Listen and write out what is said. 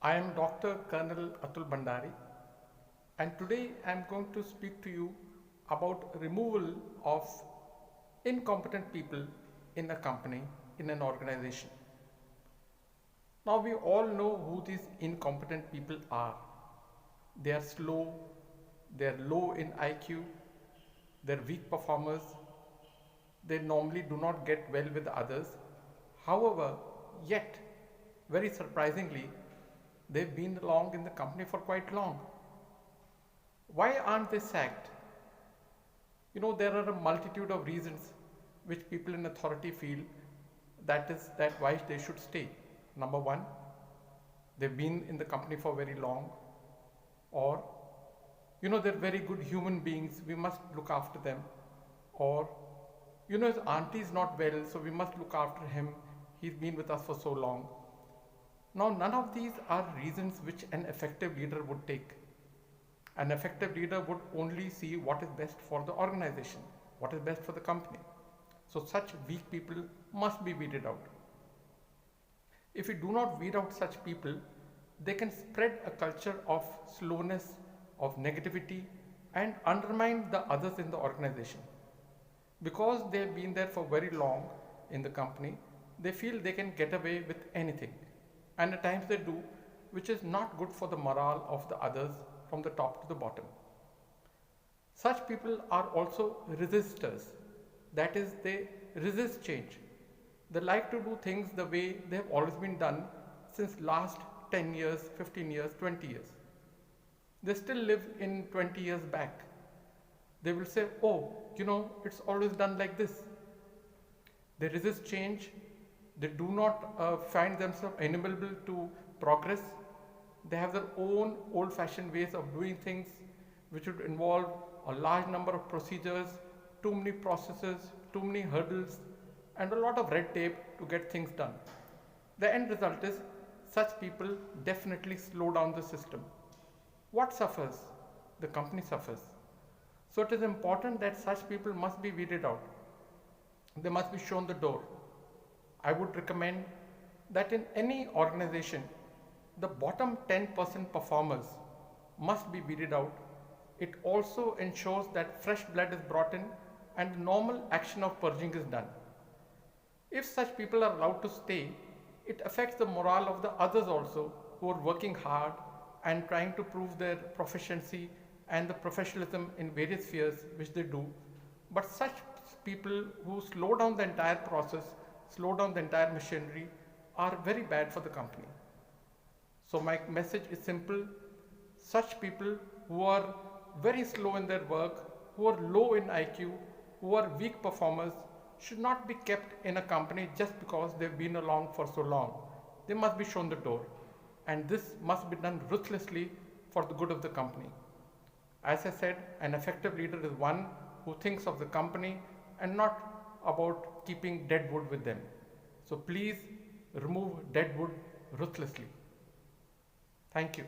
I am Dr. Colonel Atul Bhandari, and today I am going to speak to you about removal of incompetent people in a company, in an organization. Now we all know who these incompetent people are. They are slow, they are low in IQ, they are weak performers, they normally do not get well with others. However, yet, very surprisingly, they've been along in the company for quite long. Why aren't they sacked? There are a multitude of reasons which people in authority feel that why they should stay. Number one, they've been in the company for very long, or they're very good human beings, we must look after them, or his auntie is not well, so we must look after him, he's been with us for so long. Now, none of these are reasons which an effective leader would take. An effective leader would only see what is best for the organization, what is best for the company. So such weak people must be weeded out. If we do not weed out such people, they can spread a culture of slowness, of negativity, and undermine the others in the organization. Because they have been there for very long in the company, they feel they can get away with anything. And at times they do, which is not good for the morale of the others from the top to the bottom. Such people are also resistors. That is, they resist change. They like to do things the way they have always been done since last 10 years, 15 years, 20 years. They still live in 20 years back. They will say, oh, it's always done like this. They resist change. They do not find themselves amenable to progress. They have their own old-fashioned ways of doing things, which would involve a large number of procedures, too many processes, too many hurdles, and a lot of red tape to get things done. The end result is such people definitely slow down the system. What suffers? The company suffers. So it is important that such people must be weeded out. They must be shown the door. I would recommend that in any organization, the bottom 10% performers must be weeded out. It also ensures that fresh blood is brought in and normal action of purging is done. If such people are allowed to stay, it affects the morale of the others also, who are working hard and trying to prove their proficiency and the professionalism in various spheres which they do. But such people who slow down the entire process, slow down the entire machinery, are very bad for the company. So my message is simple. Such people who are very slow in their work, who are low in IQ, who are weak performers, should not be kept in a company just because they've been along for so long. They must be shown the door. And this must be done ruthlessly for the good of the company. As I said, an effective leader is one who thinks of the company and not about keeping dead wood with them. So please remove dead wood ruthlessly. Thank you.